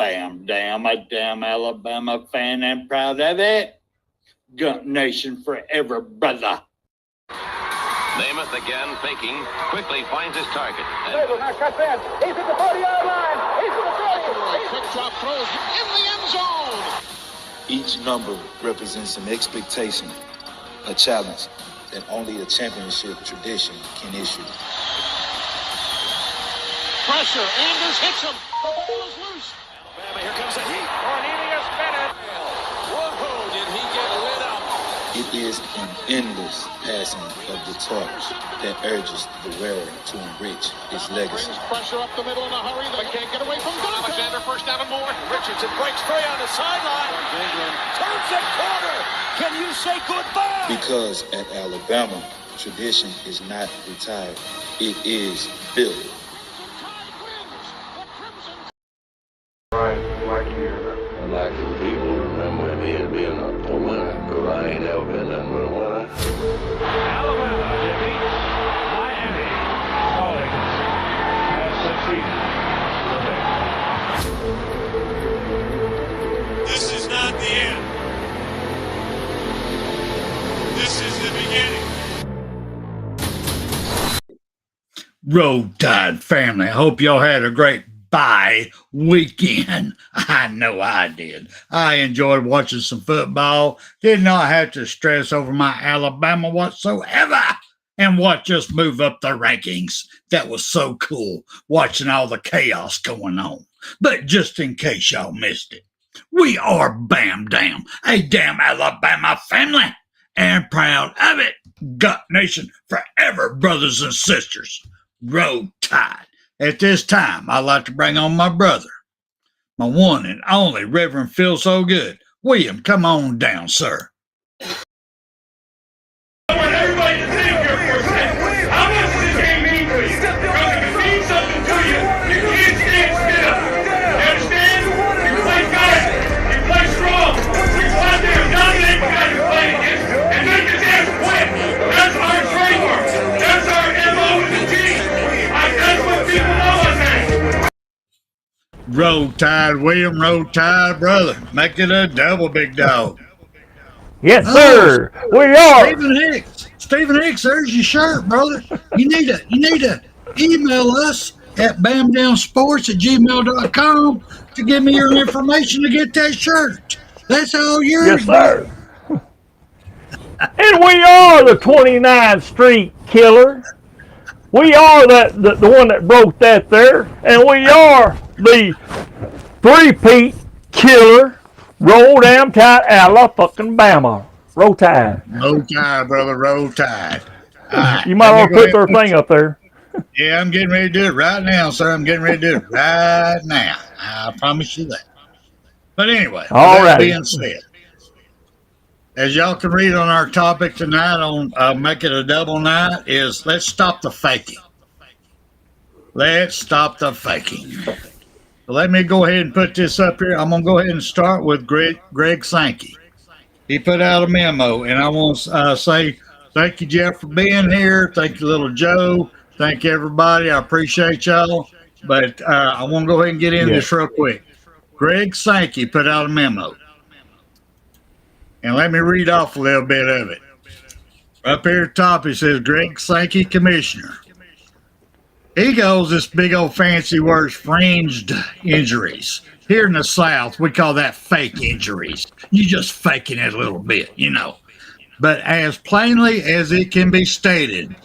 Bam Damn, a damn Alabama fan and proud of it. Gun Nation forever, brother. Namath again faking, quickly finds his target. Now cuts in. He's at the 40-yard line. He's at the 30. Quick drop throws in the end zone. Each number represents an expectation, a challenge that only a championship tradition can issue. Pressure. Anders hits him. The ball is loose. Alabama, here comes the heat. Cornelius Bennett. Whoa, did he get lit up? It is an endless passing of the torch that urges the wearer to enrich his legacy. Brings pressure up the middle in a hurry. They can't get away from Dante. Alexander first down and more. Richardson breaks free on the sideline. Turns the corner. Can you say goodbye? Because at Alabama, tradition is not retired. It is built. I'd like for people to remember me as being a winner, because I ain't never been nothing but a winner. Alabama defeats Miami. Calling has succeeded. This is not the end. This is the beginning. Roll Tide family. I hope y'all had a great bye weekend. I know I did. I enjoyed watching some football. Did not have to stress over my Alabama whatsoever. And watch us move up the rankings. That was so cool, watching all the chaos going on. But just in case y'all missed it, we are Bam Damn, a damn Alabama family, and proud of it. Gut Nation forever, brothers and sisters. Roll Tide. At this time, I'd like to bring on my brother, my one and only Reverend Feel So Good. William, come on down, sir. I want everybody to think here for a second. How much does this game mean to you? Because if it means something to you, you can't stand still. You understand? You play fast. You play strong. You go out there and dominate the guy you're playing against and make the damn quit. That's our trademark. That's our MO with the team. That's what people know us as. Roll Tide, William. Roll Tide, brother. Make it a double, big dog. Yes, sir. We are. Stephen Hicks, there's your shirt, brother. You need to email us at bamdownsports@gmail.com to give me your information to get that shirt. That's all yours. Yes, sir. And we are the 29th Street Killer. We are the one that broke that there, and we are the three-peat killer. Roll damn tide, Alabama. Roll Tide. Roll Tide, brother. Roll Tide. Right, you might want to put their thing up there. Yeah, I'm getting ready to do it right now, sir. I'm getting ready to do it right now. I promise you that. But anyway, all right. Being said, as y'all can read on our topic tonight on Make It a Double Night is let's stop the faking. Let's stop the faking. So let me go ahead and put this up here. I'm going to go ahead and start with Greg Sankey. He put out a memo, and I want to say thank you, Jeff, for being here. Thank you, little Joe. Thank you, everybody. I appreciate y'all. But I want to go ahead and get into this real quick. Greg Sankey put out a memo. And let me read off a little bit of it. Up here at the top, it says, Greg Sankey, Commissioner. He goes, this big old fancy word, fringed injuries. Here in the South, we call that fake injuries. You just faking it a little bit, you know. But as plainly as it can be stated,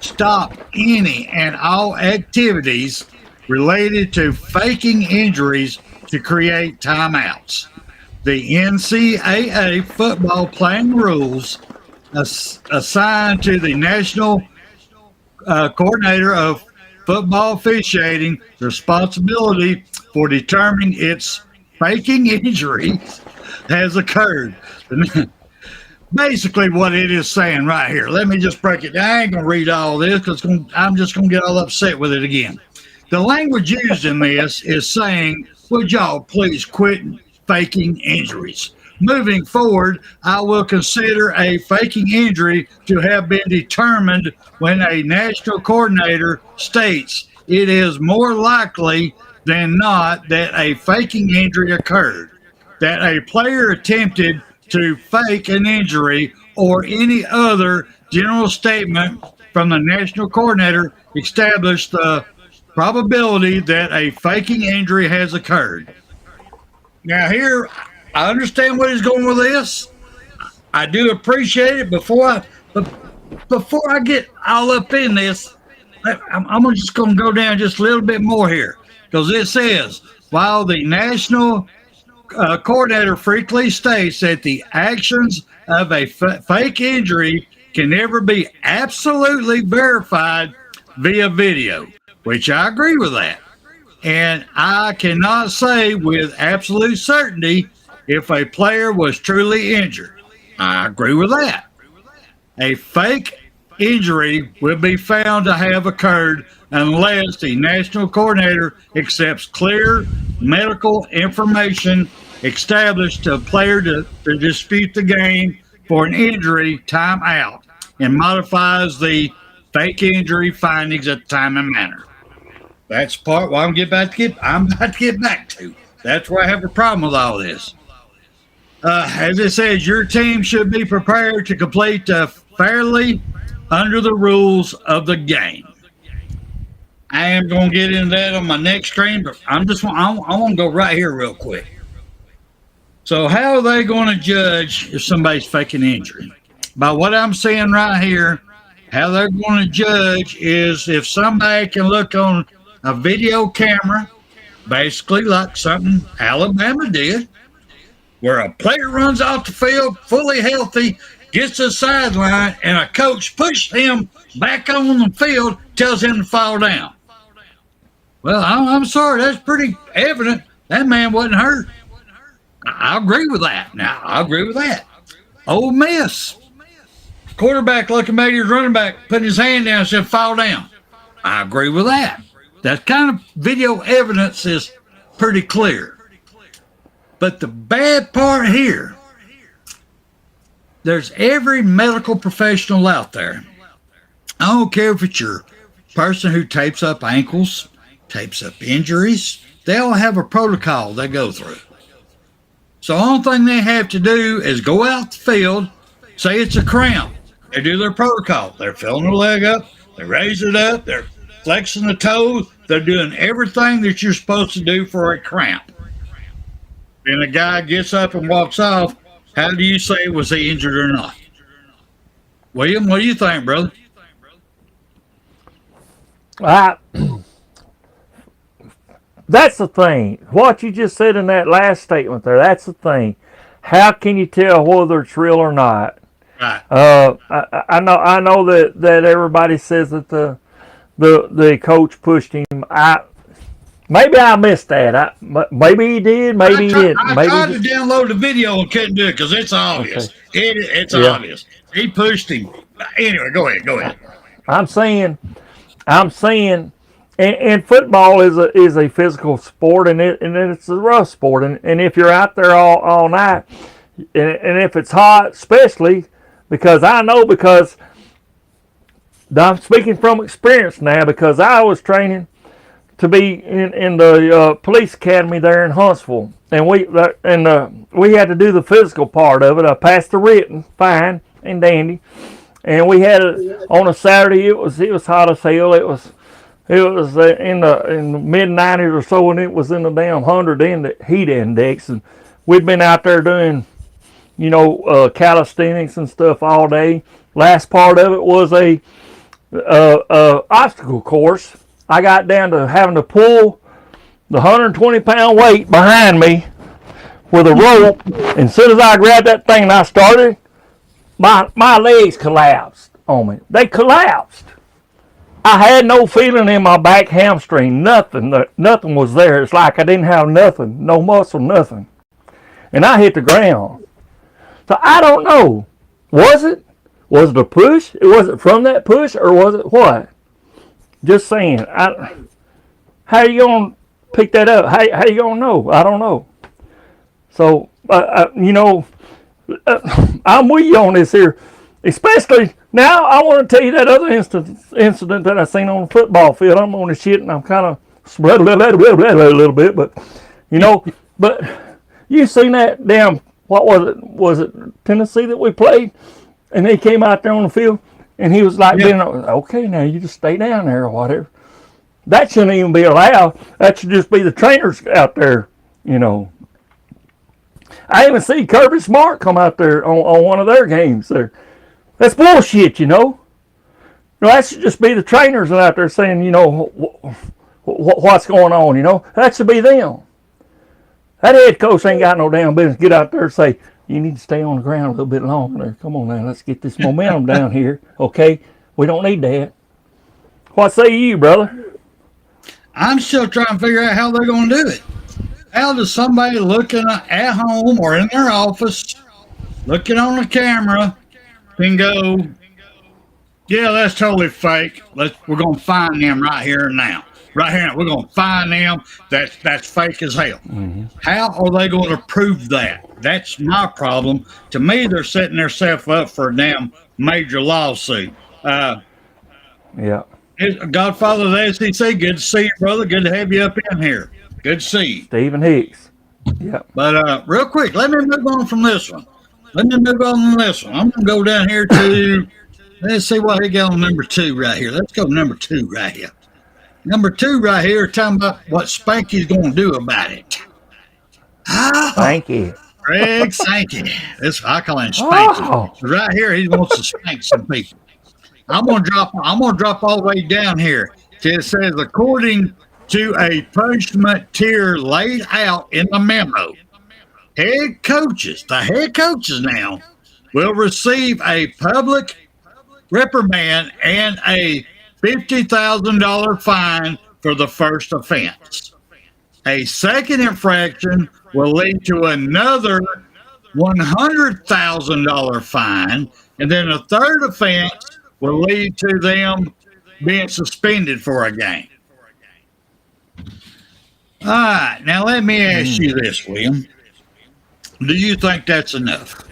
stop any and all activities related to faking injuries to create timeouts. The NCAA football playing rules assigned to the National Coordinator of Football Officiating the responsibility for determining its faking injuries has occurred. Basically what it is saying right here, let me just break it down. I ain't going to read all this because I'm just going to get all upset with it again. The language used in this is saying, would y'all please quit faking injuries? Moving forward, I will consider a faking injury to have been determined when a national coordinator states it is more likely than not that a faking injury occurred, that a player attempted to fake an injury or any other general statement from the national coordinator established the probability that a faking injury has occurred. Now here, I understand what he's going with this. I do appreciate it. Before I get all up in this, I'm just going to go down just a little bit more here, because it says, while the national coordinator frequently states that the actions of a fake injury can never be absolutely verified via video, which I agree with that. And I cannot say with absolute certainty if a player was truly injured. I agree with that. A fake injury will be found to have occurred unless the national coordinator accepts clear medical information established to a player to dispute the game for an injury timeout and modifies the fake injury findings at the time and manner. That's part what I'm about to get back to. That's where I have a problem with all this. As it says, your team should be prepared to complete fairly under the rules of the game. I am going to get into that on my next screen, but I want to go right here real quick. So how are they going to judge if somebody's faking injury? By what I'm seeing right here, how they're going to judge is if somebody can look on a video camera, basically like something Alabama did, where a player runs off the field fully healthy, gets to the sideline, and a coach pushes him back on the field, tells him to fall down. Well, I'm sorry, that's pretty evident. That man wasn't hurt. I agree with that. Now, I agree with that. Ole Miss. Quarterback looking back at his running back, putting his hand down and said, fall down. I agree with that. That kind of video evidence is pretty clear. But the bad part here, there's every medical professional out there. I don't care if it's your person who tapes up ankles, tapes up injuries. They all have a protocol they go through. So the only thing they have to do is go out the field, say it's a cramp. They do their protocol. They're filling their leg up. They raise it up. They're flexing the toes. They're doing everything that you're supposed to do for a cramp. Then a guy gets up and walks off. How do you say, was he injured or not? William, what do you think, brother? That's the thing. What you just said in that last statement there, that's the thing. How can you tell whether it's real or not? Right. I know that everybody says that the coach pushed him. Maybe I missed that. Maybe he did. Maybe he didn't. I tried to download the video and couldn't do it because it's obvious. Okay. It's obvious. He pushed him. Anyway, go ahead. I'm saying, and football is a physical sport, and it's a rough sport, and if you're out there all night, and if it's hot, especially because I'm speaking from experience now, because I was training to be in the police academy there in Huntsville, and we had to do the physical part of it. I passed the written, fine and dandy, and we had it on a Saturday. It was hot as hell. It was in the mid 90s or so, and it was in the damn 100 heat index, and we'd been out there doing, calisthenics and stuff all day. Last part of it was a obstacle course. I got down to having to pull the 120-pound weight behind me with a rope. And as soon as I grabbed that thing and I started, my legs collapsed on me. They collapsed. I had no feeling in my back hamstring. Nothing was there. It's like I didn't have nothing, no muscle, nothing. And I hit the ground. So I don't know. Was it a push? Was it from that push, or was it what? Just saying. How are you going to pick that up? How you going to know? I don't know. So, I'm with you on this here. Especially now, I want to tell you that other incident that I seen on the football field. I'm on the shit and I'm kind of a little bit, but you know, but you seen that damn, what was it? Was it Tennessee that we played? And he came out there on the field and he was like, being, okay, now you just stay down there or whatever. That shouldn't even be allowed. That should just be the trainers out there, you know. I even see Kirby Smart come out there on one of their games there. That's bullshit, you know. No, that should just be the trainers out there saying, you know, what's going on, you know. That should be them. That head coach ain't got no damn business. Get out there and say, you need to stay on the ground a little bit longer. Come on now, let's get this momentum down here, okay? We don't need that. What say you, brother? I'm still trying to figure out how they're going to do it. How does somebody looking at home or in their office, looking on the camera, can go, yeah, that's totally fake. We're going to find them right here and now. Right here, we're going to find them. That's fake as hell. Mm-hmm. How are they going to prove that? That's my problem. To me, they're setting themselves up for a damn major lawsuit. Yeah. Godfather of the SEC, good to see you, brother. Good to have you up in here. Good to see you. Stephen Hicks. Yeah. But real quick, let me move on from this one. I'm going to go down here to, let's see what he got on number 2 right here. Let's go number 2 right here. Number 2 right here, talking about what Sankey's going to do about it. Sankey. Greg Sankey. I call him Spanky. Oh. Right here, he wants to spank some people. I'm gonna drop all the way down here. It says, according to a punishment tier laid out in the memo, the head coaches now will receive a public reprimand and a $50,000 fine for the first offense. A second infraction will lead to another $100,000 fine, and then a third offense will lead to them being suspended for a game. All right, now let me ask you this, William. Do you think that's enough?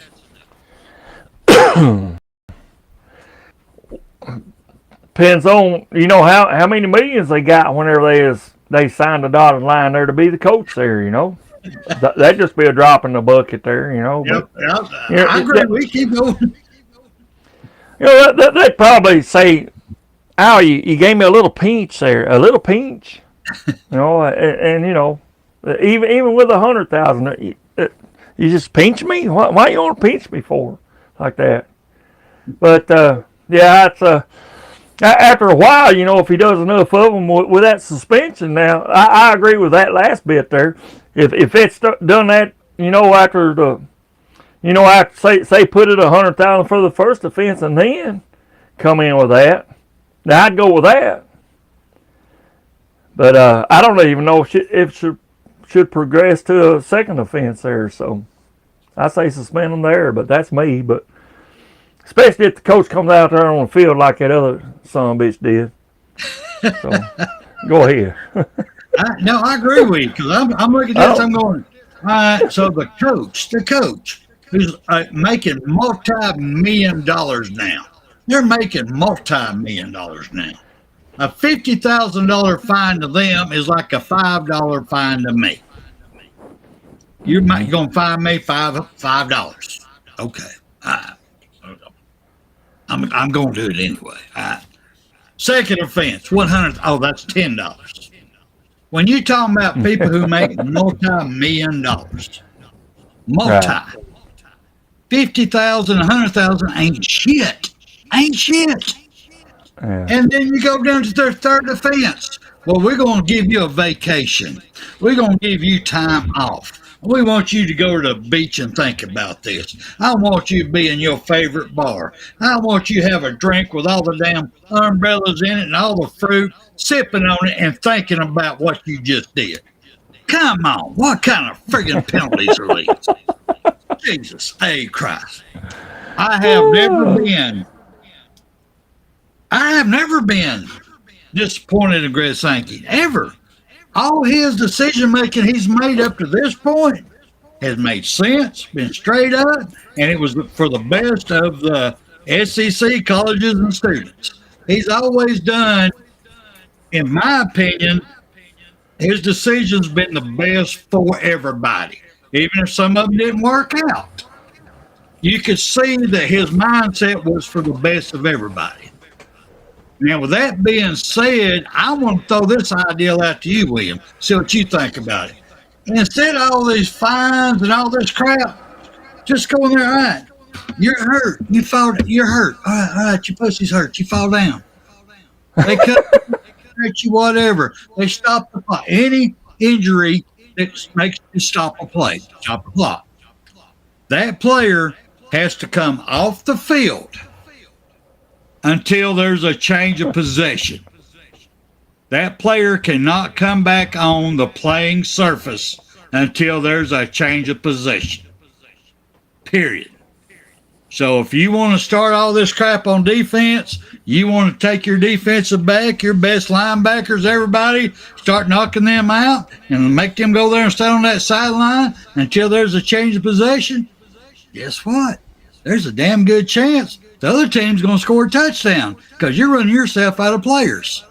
Depends on, you know, how many millions they got whenever they signed the dotted line there to be the coach there, you know. That'd just be a drop in the bucket there, you know. Yep, but, I agree. We keep going. You know, they'd probably say, "Ow, you gave me a little pinch there, a little pinch." You know, and you know, even with 100,000, you just pinch me. Why you want to pinch me for like that? But yeah, it's after a while, you know, if he does enough of them with that suspension. Now, I agree with that last bit there. If it's done that, you know, after the, you know, after say put it 100,000 for the first offense and then come in with that, now I'd go with that. But I don't even know if it should progress to a second offense there. So I say suspend them there, but that's me. But especially if the coach comes out there on the field like that other son of a bitch did. So go ahead. No, I agree with you, because I'm looking at this, I'm going, all right, so the coach who's making multi-million dollars now, they're making multi-million dollars now. A $50,000 fine to them is like a $5 fine to me. You're going to fine me $5. Okay. I'm going to do it anyway. Second offense, 100. Oh, that's $10. When you're talking about people who make multi-million dollars, right. 50,000, 100,000 ain't shit. Yeah. And then you go down to their third offense. Well, we're going to give you a vacation. We're going to give you time off. We want you to go to the beach and think about this. I want you to be in your favorite bar. I want you to have a drink with all the damn umbrellas in it and all the fruit, sipping on it and thinking about what you just did. Come on. What kind of friggin' penalties are these? Jesus, hey Christ. I have never been disappointed in Greg Sankey, ever. All his decision making he's made up to this point has made sense, been straight up, and it was for the best of the SEC colleges and students. He's always done, in my opinion, his decision's been the best for everybody, even if some of them didn't work out. You could see that his mindset was for the best of everybody. Now, with that being said, I want to throw this idea out to you, William. See what you think about it. Instead of all these fines and all this crap, just go in there. All right, you're hurt. You fall. You're hurt. All right. Your pussy's hurt. You fall down. They cut you, whatever. They stop the play. Any injury that makes you stop a play, stop a clock. That player has to come off the field until there's a change of possession. That player cannot come back on the playing surface until there's a change of possession. Period. So if you want to start all this crap on defense, you want to take your defensive back, your best linebackers, everybody, start knocking them out and make them go there and stand on that sideline until there's a change of possession, guess what? There's a damn good chance the other team's going to score a touchdown because you're running yourself out of players.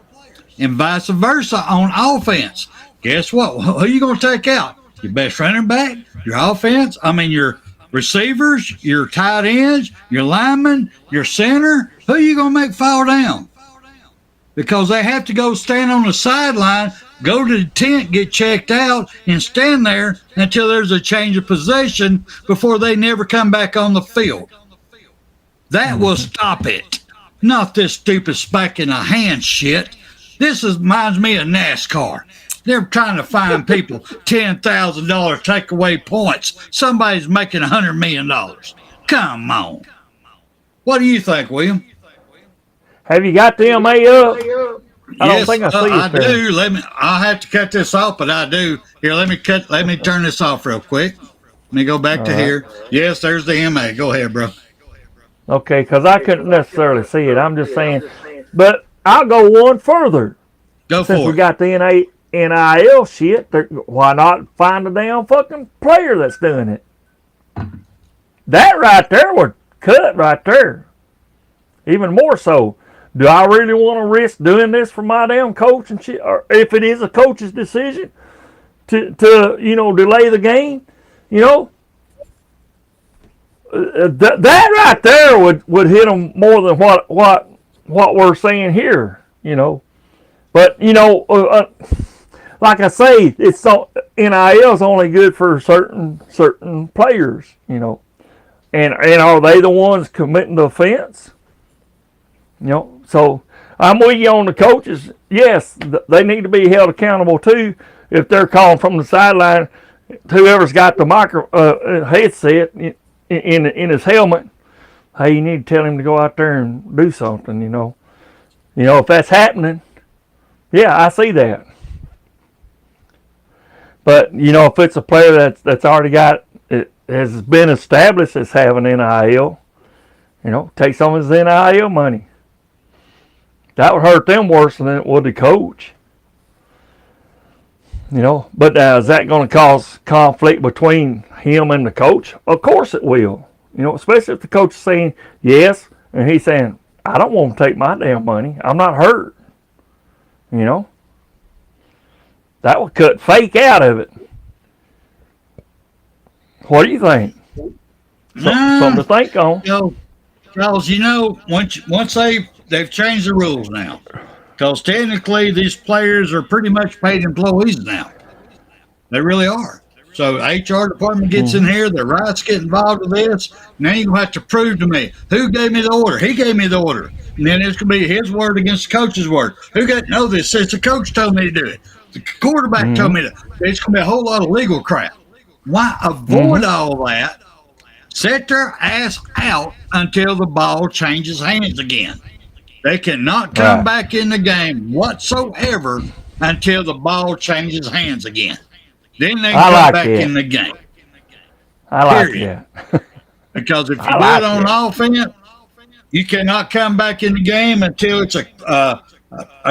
And vice versa on offense. Guess what? Who are you going to take out? Your best running back, your offense, your receivers, your tight ends, your linemen, your center. Who are you going to make fall down? Because they have to go stand on the sideline, go to the tent, get checked out, and stand there until there's a change of possession before they never come back on the field. That will stop it. Not this stupid spike in the hand shit. This reminds me of NASCAR. They're trying to find people $10,000 takeaway points. Somebody's making $100 million. Come on. What do you think, William? Have you got the MA up? I don't think I see it. I do. I'll have to cut this off, but I do. Here, let me turn this off real quick. Let me go back to here. Yes, there's the MA. Go ahead, bro. Okay, because I couldn't necessarily see it. I'm just saying. But I'll go one further. Go for it. Since we got the NIL shit, why not find a damn fucking player that's doing it? That right there would cut right there. Even more so. Do I really want to risk doing this for my damn coach and shit? Or if it is a coach's decision to delay the game, that right there would hit them more than what we're saying here, But like I say, it's NIL is only good for certain players, And are they the ones committing the offense? So I'm with you on the coaches. Yes, they need to be held accountable too. If they're calling from the sideline, whoever's got the headset in his helmet, hey, you need to tell him to go out there and do something. If that's happening, yeah, I see that. But if it's a player that's already got it, has been established as having NIL, take some of his NIL money. That would hurt them worse than it would the coach. But is that going to cause conflict between him and the coach? Of course it will. Especially if the coach is saying yes, and he's saying, I don't want to take my damn money. I'm not hurt. That would cut fake out of it. What do you think? Something to think on. Charles, once they've changed the rules now. Because technically, these players are pretty much paid employees now. They really are. So HR department gets in here, the rights get involved with this. Now you're going to have to prove to me, who gave me the order? He gave me the order. And then it's going to be his word against the coach's word. Who got to know this? Since the coach told me to do it. The quarterback told me to. It's going to be a whole lot of legal crap. Why avoid all that? Set their ass out until the ball changes hands again. They cannot come back in the game whatsoever until the ball changes hands again. Then they come back in the game. I like that. Because if you do it on offense, you cannot come back in the game until it's a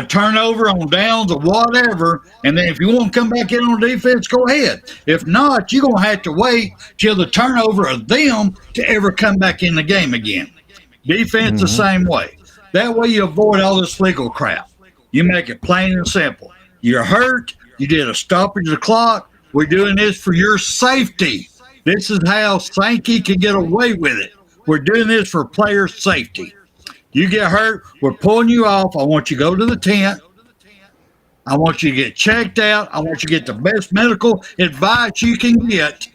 turnover on downs or whatever. And then if you want to come back in on defense, go ahead. If not, you're going to have to wait till the turnover of them to ever come back in the game again. Defense the same way. That way you avoid all this legal crap. You make it plain and simple. You're hurt, You did a stoppage of the clock. We're doing this for your safety. This is how Sankey can get away with it. We're doing this for player safety. You get hurt, we're pulling you off. I want you to go to the tent. I want you to get checked out. I want you to get the best medical advice you can get.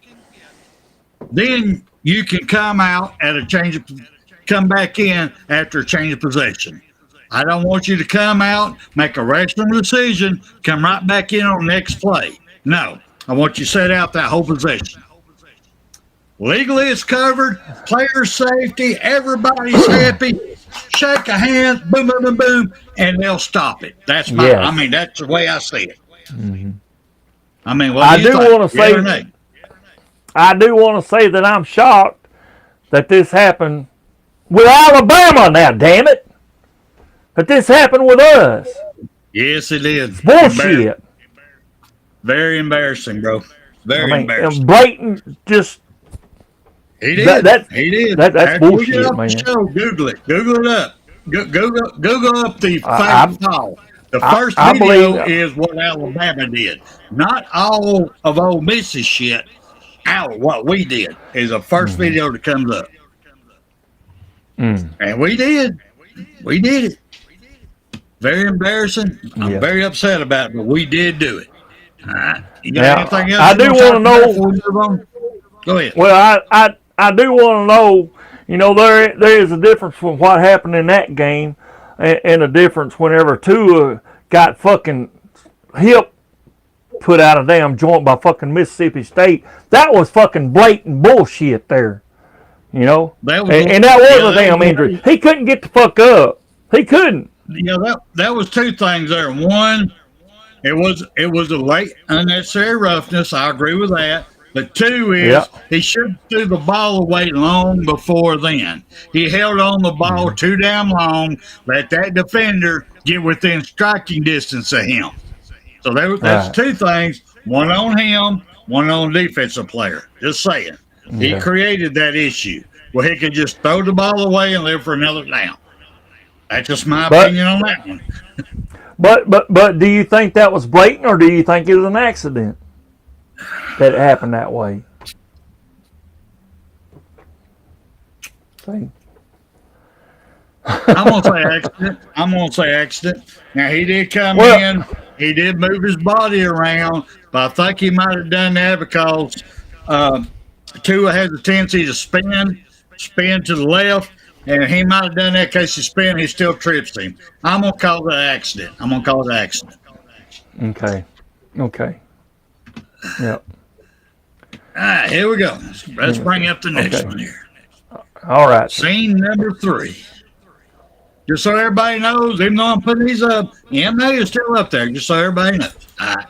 Then you can come out at come back in after a change of possession. I don't want you to come out, make a rational decision, come right back in on the next play. No, I want you to set out that whole possession. Legally, it's covered. Player safety. Everybody's happy. Shake a hand. Boom, boom, boom, boom, and they'll stop it. That's my. Yes. I mean, that's the way I see it. Mm-hmm. I mean, I do want to say. I do want to say that I'm shocked that this happened with Alabama. Now, damn it, that this happened with us. Yes, it is. Bullshit. Very embarrassing, bro. Very embarrassing. Blatant, just. He did. He did. That's bullshit, man. Show, Google it. Google it up. Google up the fact call. The first video is what Alabama did. Not all of Ole Miss's shit. What we did is the first video that comes up. And we did. We did it. Very embarrassing. I'm very upset about it, but we did do it. All right. You got anything else? I do want to know. Go ahead. Well, I do want to know, you know, there is a difference from what happened in that game and a difference whenever Tua got fucking hip put out a damn joint by fucking Mississippi State. That was fucking blatant bullshit there, you know. That was a damn injury. He couldn't get the fuck up. He couldn't. You know, that was two things there. One, it was a late unnecessary roughness. I agree with that. But two is he should have threw the ball away long before then. He held on the ball too damn long, let that defender get within striking distance of him. So that's two things, one on him, one on defensive player. Just saying. He created that issue where he could just throw the ball away and live for another down. That's just my opinion on that one. But do you think that was blatant, or do you think it was an accident that it happened that way? I'm gonna say accident. Now he did come in, he did move his body around, but I think he might have done that because Tua has a tendency to spin to the left, and he might have done that in case he spin, he still trips him. I'm gonna call that accident. Okay. Yep. All right, here we go. Let's bring up the next one here. All right. Scene number 3. Just so everybody knows, even though I'm putting these up, MA is still up there, just so everybody knows. All right.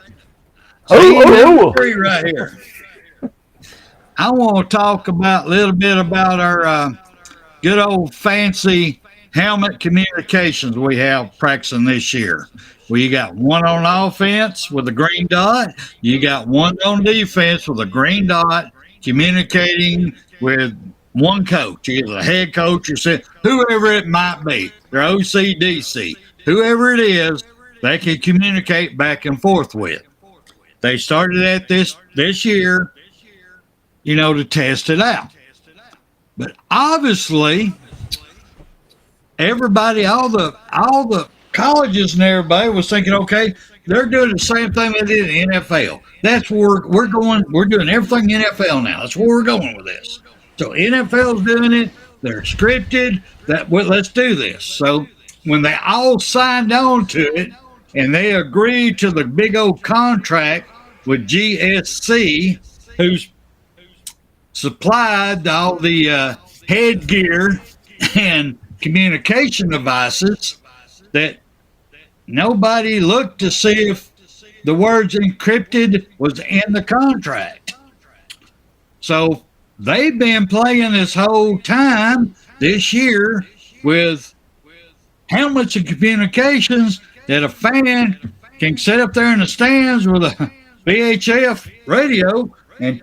Scene number 3 right here. I want to talk a little bit about our good old fancy helmet communications we have practicing this year. Well, you got one on offense with a green dot. You got one on defense with a green dot communicating with one coach, either the head coach or whoever it might be, their OC, DC, whoever it is, they can communicate back and forth with. They started at this year, you know, to test it out. But obviously, everybody, all the colleges and everybody was thinking, okay, they're doing the same thing they did in the NFL. That's where we're going. We're doing everything in NFL now. That's where we're going with this. So NFL's doing it. They're scripted. Let's do this. So when they all signed on to it and they agreed to the big old contract with GSC, who's supplied all the headgear and communication devices, that nobody looked to see if the words encrypted was in the contract. So they've been playing this whole time this year with helmets and communications that a fan can sit up there in the stands with a VHF radio and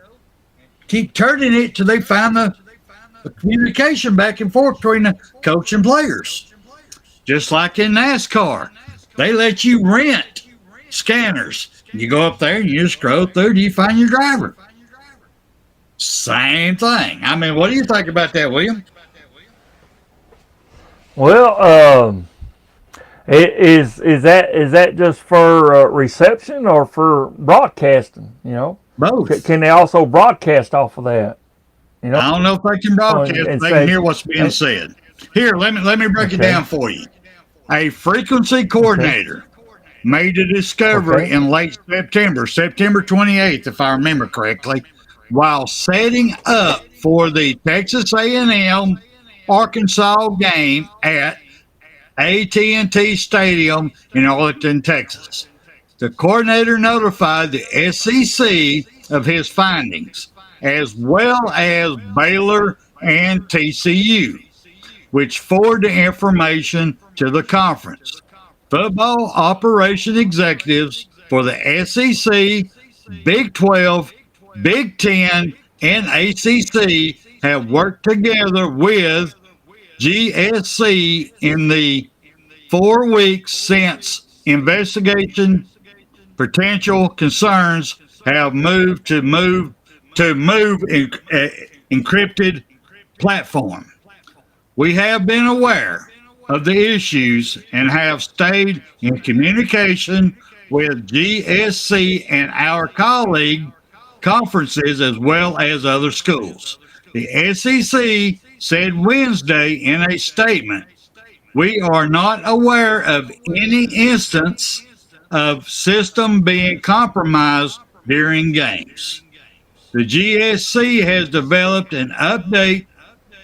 keep turning it till they find the communication back and forth between the coach and players. Just like in NASCAR, they let you rent scanners. You go up there and you scroll through and you find your driver. Same thing. I mean, what do you think about that, William? Well, is that just for reception or for broadcasting? You know, both. Can they also broadcast off of that? You know, I don't know if they can broadcast. and They can hear what's being said. Here, let me break it down for you. A frequency coordinator made a discovery in late September 28th, if I remember correctly, while setting up for the Texas A&M Arkansas game at AT&T Stadium in Arlington, Texas. The coordinator notified the SEC of his findings, as well as Baylor and TCU, which forwarded the information to the conference. Football operation executives for the SEC, Big 12, Big 10, and ACC have worked together with GSC in the 4 weeks since investigation potential concerns have moved to encrypted platform. We have been aware of the issues and have stayed in communication with GSC and our colleague conferences as well as other schools. The SEC said Wednesday in a statement, "We are not aware of any instance of system being compromised during games. The GSC has developed an update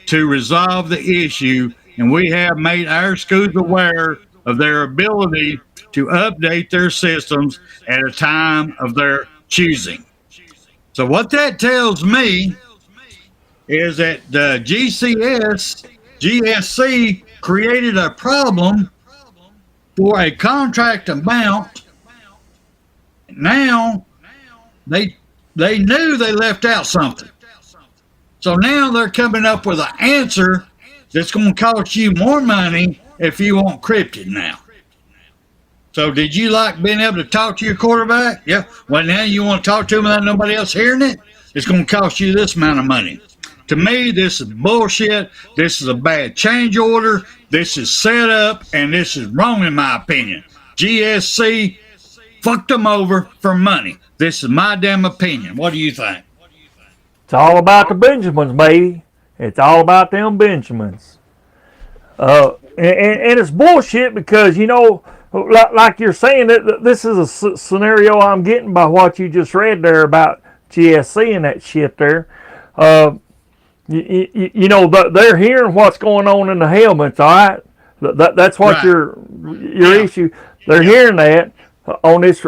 to resolve the issue, and we have made our schools aware of their ability to update their systems at a time of their choosing." So what that tells me is that the GSC created a problem for a contract amount. Now they knew they left out something. So now they're coming up with an answer that's going to cost you more money if you want encrypted now. So did you like being able to talk to your quarterback? Yeah. Well, now you want to talk to him without nobody else hearing it? It's going to cost you this amount of money. To me, this is bullshit. This is a bad change order. This is set up, and this is wrong in my opinion. GSC fucked them over for money. This is my damn opinion. What do you think? It's all about the Benjamins, baby. It's all about them Benjamins. And it's bullshit because, you know, like you're saying, that this is a scenario I'm getting by what you just read there about GSC and that shit there. You know, they're hearing what's going on in the helmets, all right? That's what Right. your issue. They're hearing that on this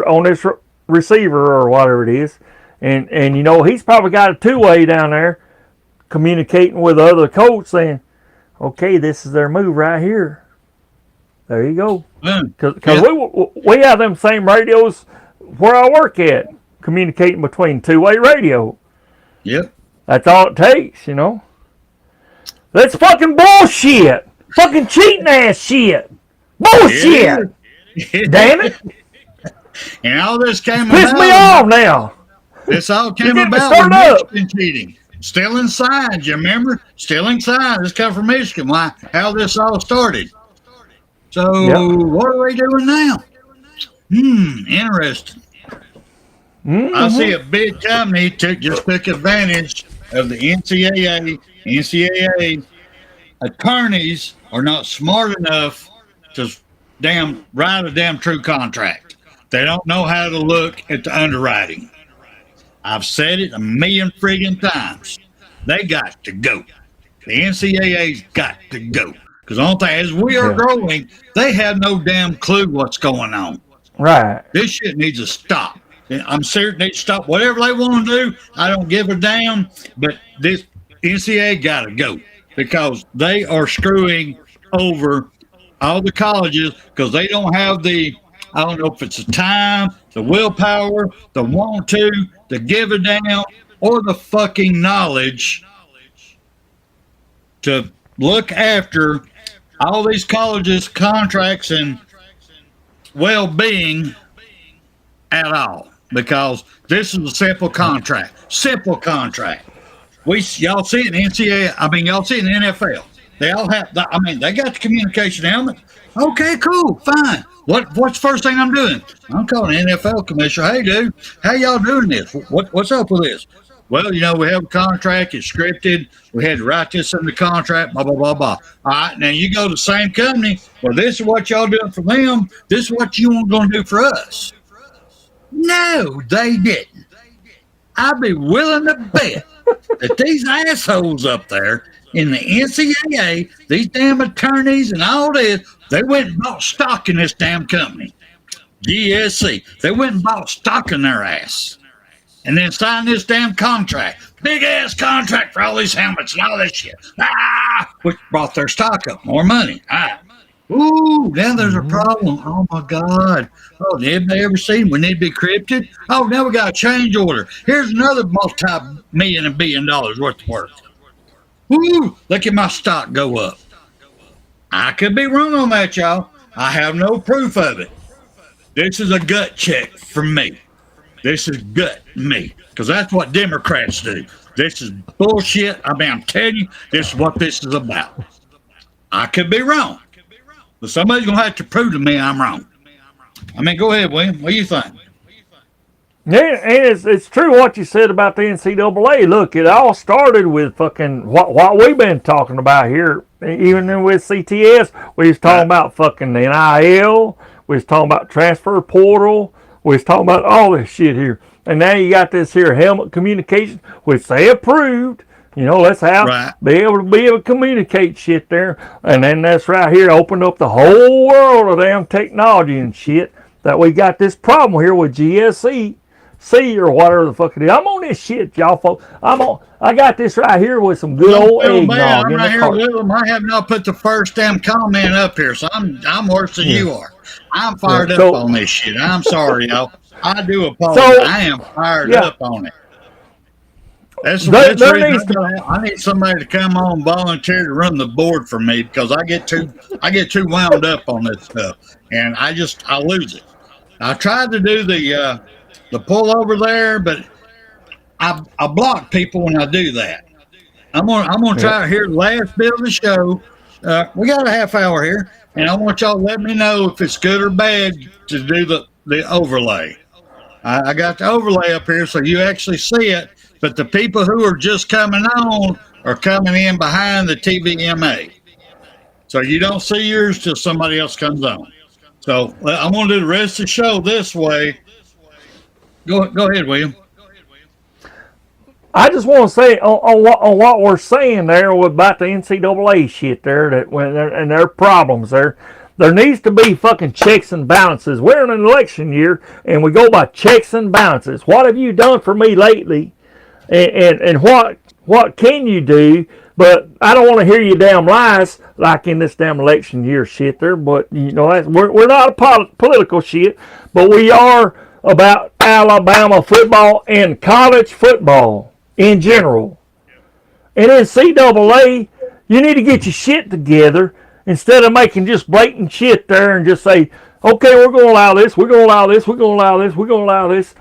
receiver or whatever it is. And you know, he's probably got a two-way down there communicating with the other coach saying, okay, this is their move right here. There you go. Because we have them same radios where I work at, communicating between two-way radio. Yep. That's all it takes, you know. That's fucking bullshit. Fucking cheating ass shit. Bullshit. Damn it. And all this came Piss me off now. This all came You get me about stirred with up. Michigan cheating. Stealing signs, you remember? Stealing signs. This come from Michigan. Why? How this all started. So what are they doing now? Interesting. Mm-hmm. I see a big company just took advantage of the NCAA. NCAA attorneys are not smart enough to write a damn true contract. They don't know how to look at the underwriting. I've said it a million friggin' times. They got to go. The NCAA's got to go. Because the only thing, as we are growing, they have no damn clue what's going on. Right. This shit needs to stop. I'm certain they stop whatever they want to do. I don't give a damn. But this NCAA got to go because they are screwing over all the colleges because they don't have the, I don't know if it's the time, the willpower, the want to, the give a damn, or the fucking knowledge to look after all these colleges' contracts and well-being at all. because this is a simple contract. Simple contract. Y'all see it in NCAA. I mean, y'all see it in NFL. They all have. They got the communication element. Okay, cool, fine. What's the first thing I'm doing? I'm calling the NFL commissioner. Hey, dude, how y'all doing this? What's up with this? Well, we have a contract. It's scripted. We had to write this in the contract. Blah blah blah blah. All right, now you go to the same company. Well, this is what y'all doing for them. This is what you want going to do for us. No, they didn't. I'd be willing to bet that these assholes up there in the NCAA, these damn attorneys and all this, they went and bought stock in this damn company, GSC. They went and bought stock in their ass and then signed this damn contract. Big ass contract for all these helmets and all this shit. Which brought their stock up, more money. Ooh, now there's a problem. Oh my God. Oh, did anybody ever seen we need to be crypted? Oh, now we got a change order. Here's another multi-million and billion dollars worth of work. Ooh, look at my stock go up. I could be wrong on that, y'all. I have no proof of it. This is a gut check from me. This is gut me, because that's what Democrats do. This is bullshit. I'm telling you, this is what this is about. I could be wrong, but somebody's going to have to prove to me I'm wrong. Go ahead, William. What do you think? Yeah, and it's true what you said about the NCAA. Look, it all started with fucking what we've been talking about here. Even with CTS, we was talking about fucking NIL. We was talking about transfer portal. We was talking about all this shit here. And now you got this here helmet communication, which they approved. Let's be able to communicate shit there. And then that's right here opened up the whole world of damn technology and shit that we got this problem here with GSC. Or whatever the fuck it is. I'm on this shit, y'all folks. I got this right here with some good old eggnog in the cart. I have not put the first damn comment up here, so I'm worse than you are. I'm fired up on this shit. I'm sorry, y'all. I do apologize. I am fired up on it. That's I need somebody to come on and volunteer to run the board for me, because I get too wound up on this stuff, and I lose it. I tried to do the pull over there, but I block people when I do that. I'm gonna try here the last bit of the show. We got a half hour here, and I want y'all to let me know if it's good or bad to do the overlay. I got the overlay up here so you actually see it, but the people who are just coming on are coming in behind the TVMA. So you don't see yours till somebody else comes on. So I'm gonna do the rest of the show this way. Go ahead, William. I just want to say on what we're saying there about the NCAA shit there, and their problems there. There needs to be fucking checks and balances. We're in an election year, and we go by checks and balances. What have you done for me lately? And what can you do? But I don't want to hear you damn lies like in this damn election year shit there. But we're not a political shit, but we are about Alabama football and college football in general. And in CAA, you need to get your shit together instead of making just blatant shit there and just say, okay, we're going to allow this, we're going to allow this, we're going to allow this, we're going to allow this.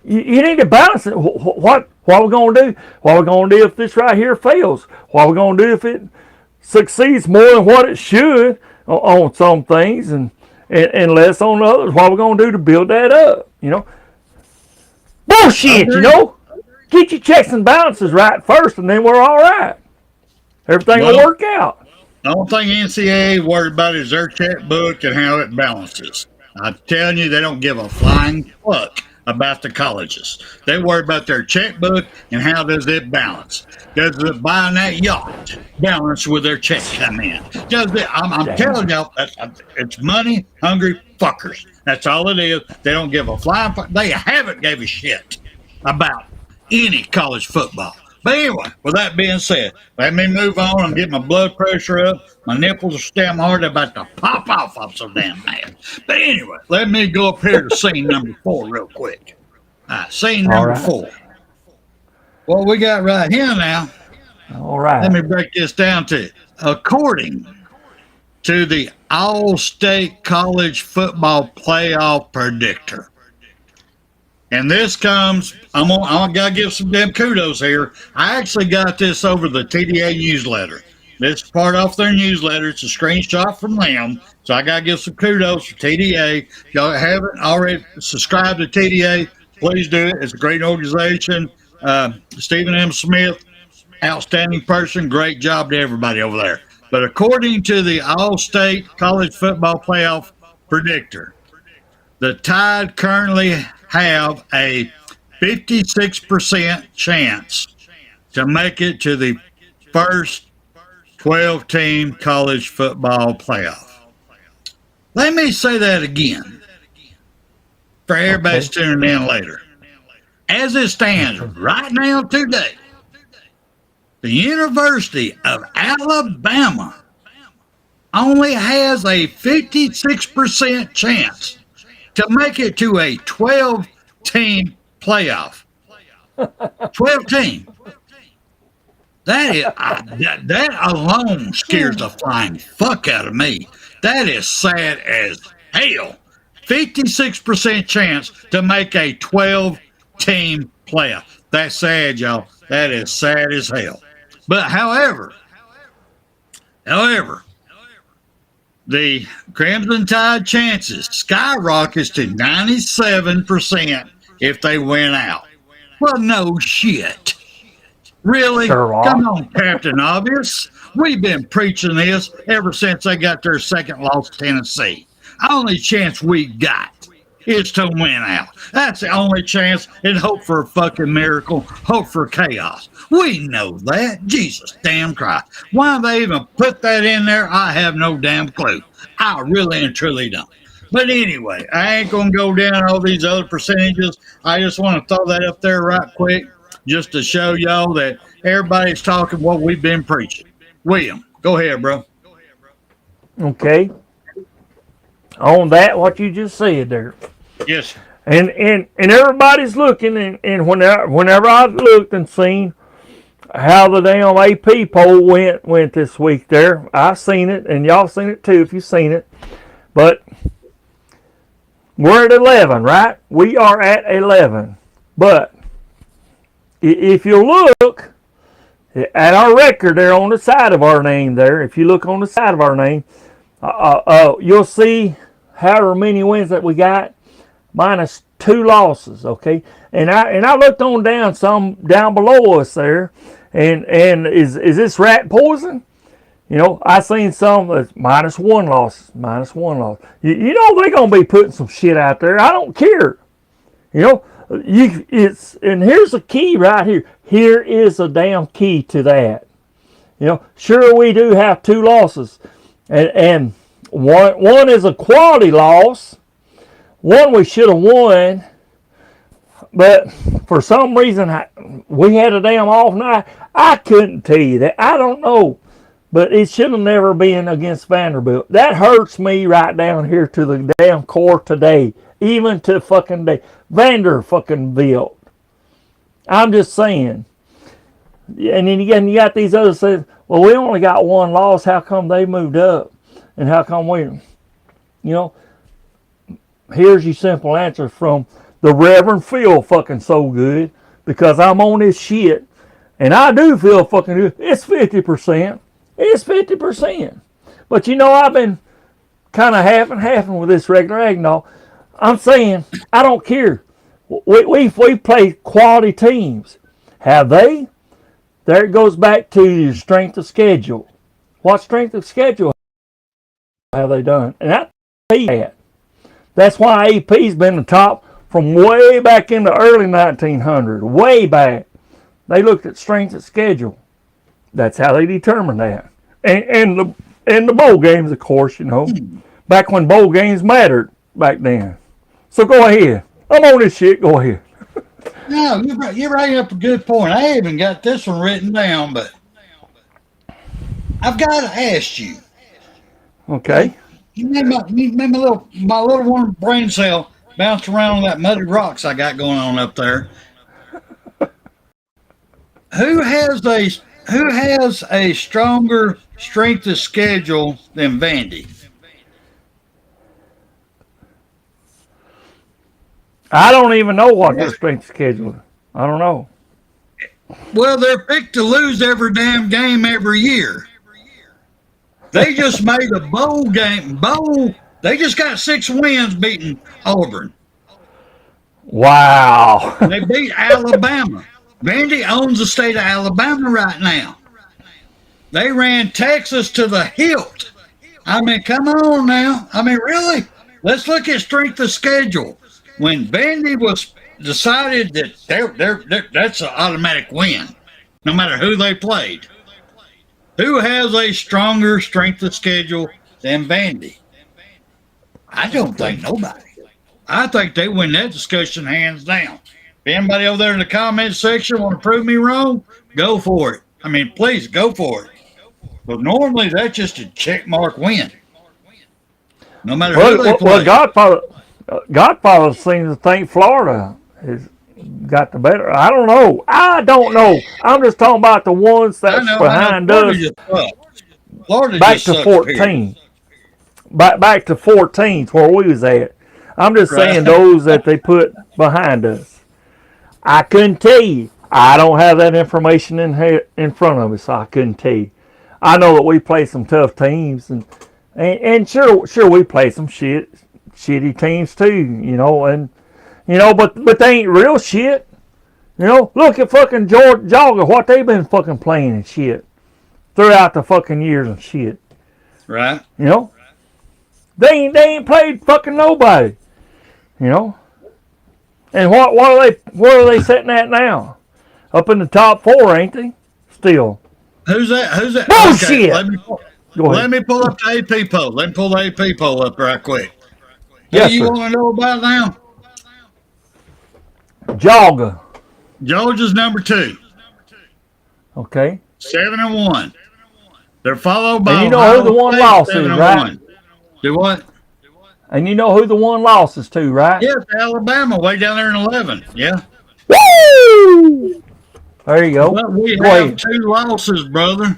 You need to balance it. What are we going to do? What are we going to do if this right here fails? What are we going to do if it succeeds more than what it should on some things and less on others? What are we going to do to build that up? Bullshit, Get your checks and balances right first, and then we're all right. Everything will work out. The only thing NCAA worried about is their checkbook and how it balances. I'm telling you, they don't give a flying fuck about the colleges. They worry about their checkbook and how does it balance. Does it buying that yacht balance with their check come in? I'm telling y'all, it's money hungry fuckers. That's all it is. They don't give a flying fuck. They haven't gave a shit about any college football. But anyway, with that being said, let me move on and get my blood pressure up. My nipples are damn hard. They're about to pop off. I'm so damn mad. But anyway, let me go up here to scene number 4 real quick. All right, scene number 4. What we got right here now. All right. Let me break this down to you. According to the Allstate College Football Playoff Predictor, And this comes, I gotta give some damn kudos here. I actually got this over the TDA newsletter. This is part off their newsletter. It's a screenshot from them. So I gotta give some kudos for TDA. If y'all haven't already subscribed to TDA, please do it. It's a great organization. Stephen M. Smith, outstanding person. Great job to everybody over there. But according to the Allstate College Football Playoff Predictor, the Tide currently have a 56% chance to make it to the first 12-team college football playoff. Let me say that again for everybody that's tuning in later. As it stands right now today, the University of Alabama only has a 56% chance to make it to a 12-team playoff. 12-team. That alone scares the flying fuck out of me. That is sad as hell. 56% chance to make a 12-team playoff. That's sad, y'all. That is sad as hell. But however, the Crimson Tide chances skyrockets to 97% if they win out. Well, no shit. Really? Sherlock. Come on, Captain Obvious. We've been preaching this ever since they got their second loss to Tennessee. Only chance we got is to win out. That's the only chance, and hope for a fucking miracle, hope for chaos. We know that. Jesus damn Christ. Why they even put that in there, I have no damn clue. I really and truly don't. But anyway, I ain't going to go down all these other percentages. I just want to throw that up there right quick just to show y'all that everybody's talking what we've been preaching. William, go ahead, bro. Okay. On that, what you just said there. Yes. And everybody's looking, and whenever I looked and seen how the damn AP poll went this week there, I seen it, and y'all seen it too if you've seen it. But we're at 11, right? We are at 11. But if you look at our record there on the side of our name there, if you look on the side of our name, you'll see however many wins that we got minus 2 losses, okay? And I looked on down some down below us there, and is this rat poison? You know, I seen some that's minus 1 loss, minus 1 loss. You know they're gonna be putting some shit out there. I don't care. You know, and here's the key right here. Here is a damn key to that. You know, sure we do have 2 losses, and one is a quality loss. One we should have won, but for some reason we had a damn off night. I couldn't tell you that. I don't know, but it should have never been against Vanderbilt. That hurts me right down here to the damn core today, even to fucking day. Vanderfucking-Bilt. I'm just saying. And then you got these others saying, well, we only got 1 loss. How come they moved up? And how come we, you know, here's your simple answer from the Reverend Phil fucking so good, because I'm on this shit, and I do feel fucking good. It's 50%. It's 50%. But you know, I've been kind of half and half with this regular Agnall. I'm saying, I don't care. We play quality teams. Have they? There it goes back to your strength of schedule. What strength of schedule have they done? And that's why AP's been the top from way back in the early 1900s. Way back. They looked at strength of schedule. That's how they determined that. And the bowl games, of course, you know. Back when bowl games mattered back then. So go ahead. I'm on this shit. Go ahead. No, you're bringing up a good point. I even got this one written down, but I've got to ask you. Okay. You made my little one brain cell bounce around on that muddy rocks I got going on up there. Who has a stronger strength of schedule than Vandy? I don't even know what their strength schedule is. I don't know. Well, they're picked to lose every damn game every year. They just made a bowl game. They just got 6 wins beating Auburn. Wow. They beat Alabama. Vandy owns the state of Alabama right now. They ran Texas to the hilt. I mean, come on now. I mean, really? Let's look at strength of schedule. When Vandy was decided that that's an automatic win, no matter who they played. Who has a stronger strength of schedule than Vandy? I don't think nobody. I think they win that discussion hands down. If anybody over there in the comment section want to prove me wrong, go for it. I mean, please go for it. But normally that's just a check mark win. No matter who they play. Well, Godfather seems to think Florida has got the better. I don't know. I'm just talking about the ones that's behind us. Florida back just to sucks, 14. Back to 14 where we was at. I'm just saying those that they put behind us. I couldn't tell you. I don't have that information in front of me, so I couldn't tell you. I know that we play some tough teams, and sure we play some shitty teams too, but they ain't real shit. Look at fucking Georgia, what they been fucking playing and shit throughout the fucking years and shit. Right. They ain't played fucking nobody. And what are they sitting at now? Up in the top 4, ain't they? Still. Who's that? Bullshit. Okay, let me pull up the AP poll. Let me pull the AP poll up right quick. Yes, Who you sir. want to know about now? Georgia's number 2. Okay. 7-1. They're followed by. And you know who the one loss is, right? Do what? And you know who the one loss is to, right? Yes, Alabama, way down there in 11. Yeah. Woo! There you go. But we have 2 losses, brother.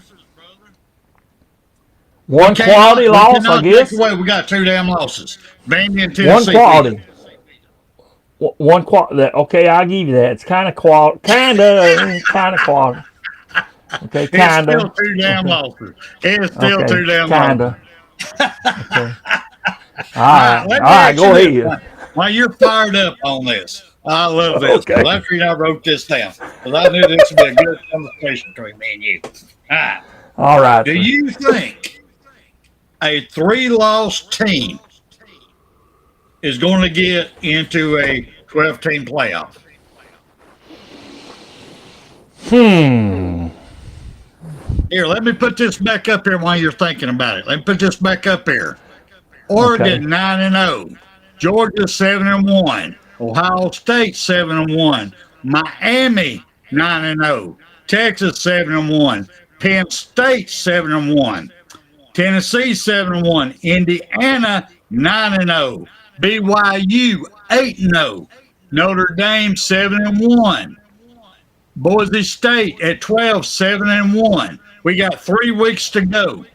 One quality loss, I guess. We got 2 damn losses. Vandy and Tennessee. One quality. One quality. Okay, I'll give you that. It's kind of quality. Kind of quality. Okay, kind of. It's still 2 damn losses. It's still 2 damn losses. Okay. All right, go ahead. While you're fired up on this, I love this. Okay. That's the reason I wrote this down, because I knew this would be a good conversation between me and you. All right. Do you think a 3-loss team is going to get into a 12-team playoff? Here, let me put this back up here while you're thinking about it. Let me put this back up here. Oregon 9-0, Georgia 7-1, Ohio State 7-1, Miami 9-0, Texas 7-1, Penn State 7-1, Tennessee 7-1, Indiana 9-0, BYU 8-0, Notre Dame 7-1, Boise State at 12 7-1. We got 3 weeks to go.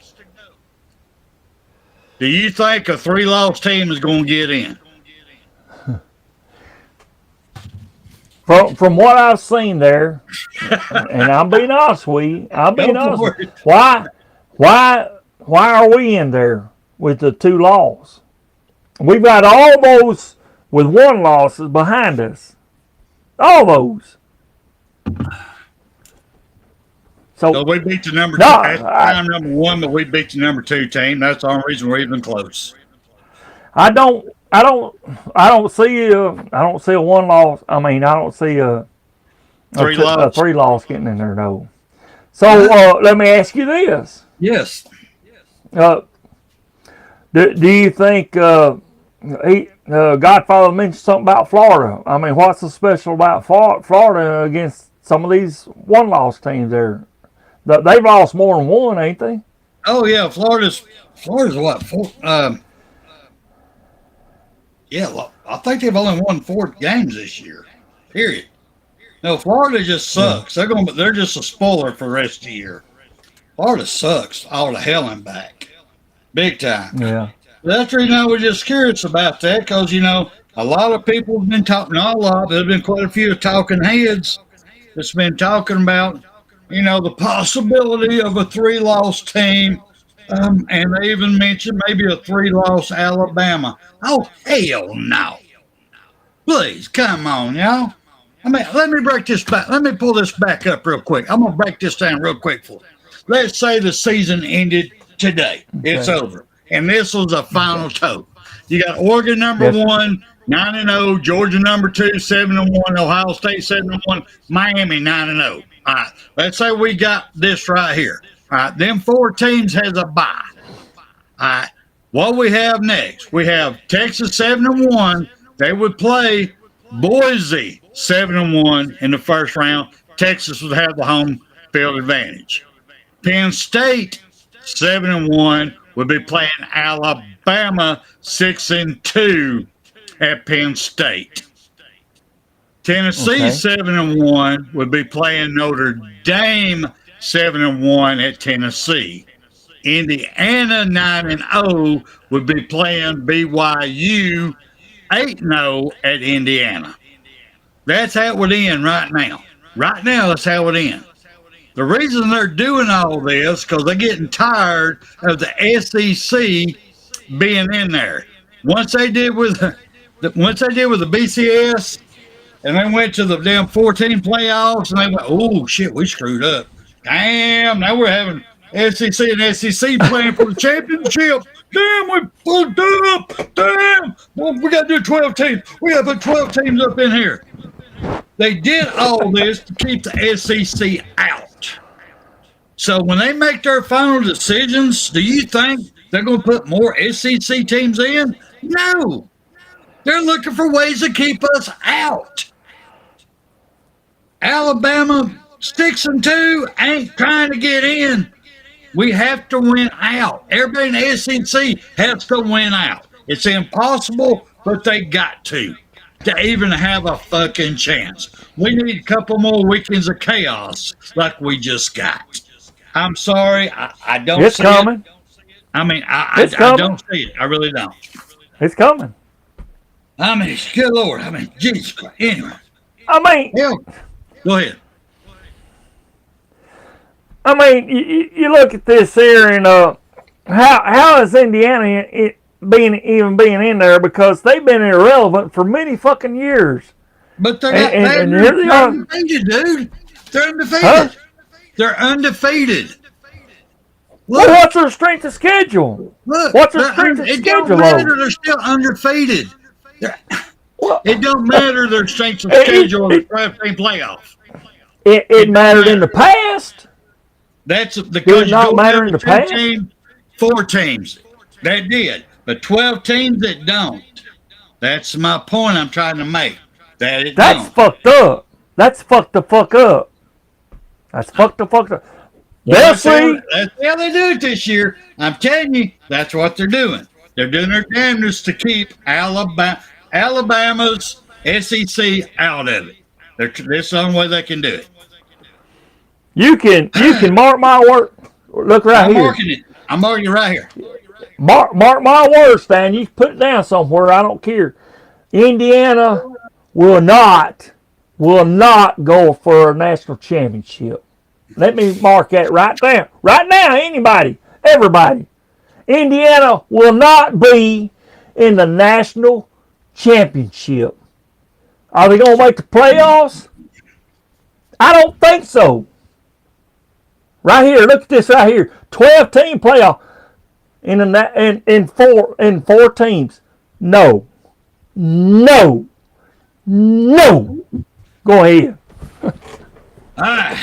Do you think a 3-loss team is going to get in? From what I've seen there, and I'm being honest with you, why are we in there with the 2 losses? We've got all those with 1 loss behind us. All those. So we beat the number 2. That's time number 1, but we beat the number 2 team. That's the only reason we're even close. I don't see a 1 loss. I mean, I don't see a 3 loss getting in there, no. So let me ask you this. Yes. Do you think Godfather mentioned something about Florida? I mean, what's so special about Florida against some of these 1-loss teams there? They've lost more than 1, ain't they? Oh yeah, Florida's what? 4? Yeah, I think they've only won 4 games this year. Period. No, Florida just sucks. They're just a spoiler for the rest of the year. Florida sucks all the hell and back, big time. Yeah. That's the reason I was just curious about that, because a lot of people have been talking, not a lot, there's been quite a few talking heads that's been talking about, the possibility of a 3-loss team. And they even mentioned maybe a 3-loss Alabama. Oh, hell no. Please, come on, y'all. Let me break this back. Let me pull this back up real quick. I'm going to break this down real quick for you. Let's say the season ended today. Okay. It's over. And this was a final total. You got Oregon number 1, 9-0, Georgia number 2, 7-1, Ohio State 7-1, Miami 9-0. All right, let's say we got this right here. All right, them 4 teams has a bye. All right, what we have next? We have Texas 7-1. They would play Boise 7-1 in the first round. Texas would have the home field advantage. Penn State 7-1 would be playing Alabama 6-2 at Penn State. Tennessee 7-1 would be playing Notre Dame 7-1 at Tennessee. Indiana 9-0 would be playing BYU 8-0 at Indiana. That's how it would end right now. Right now, that's how it ends. The reason they're doing all this because they're getting tired of the SEC being in there. Once they did with the BCS, and they went to the damn 14 playoffs, and they went, oh shit, we screwed up. Damn, now we're having SEC and SEC playing for the championship. Damn, we fucked up. Damn, well, we got to do 12 teams. We got to put 12 teams up in here. They did all this to keep the SEC out. So when they make their final decisions, do you think they're going to put more SEC teams in? No. They're looking for ways to keep us out. Alabama 6-2 ain't trying to get in. We have to win out. Everybody in the SEC has to win out. It's impossible, but they got to even have a fucking chance. We need a couple more weekends of chaos like we just got. I'm sorry, I don't it's see coming. it. I mean, I don't see it. I really don't. It's coming. I mean, good Lord. I mean, Jesus Christ. Anyway. Go ahead. I mean, you look at this here, and how is Indiana being in there because they've been irrelevant for many fucking years. But they're undefeated, dude. They're undefeated. Huh? They're undefeated. Look, well, what's their strength of schedule? Look, what's their strength of schedule? It don't matter. They're still undefeated. It don't matter their strength of schedule in the 12-team playoff. It mattered in the past. That's because you not matter in the past. 4 teams that did, but 12 teams that don't. That's my point I'm trying to make. That's fucked up. That's fucked the fuck up. That's fucked the fuck up. That's how they do it this year. I'm telling you, that's what they're doing. They're doing their damnedest to keep Alabama's SEC out of it. That's the only way they can do it. You can mark my word. Look right here. I'm marking it right here. Mark my words, Stan. You put it down somewhere. I don't care. Indiana will not go for a national championship. Let me mark that right there. Right now, everybody. Indiana will not be in the national championship. Are they going to make the playoffs? I don't think so. Right here, look at this right here. 12-team playoff in 4 teams. No. Go ahead. All right.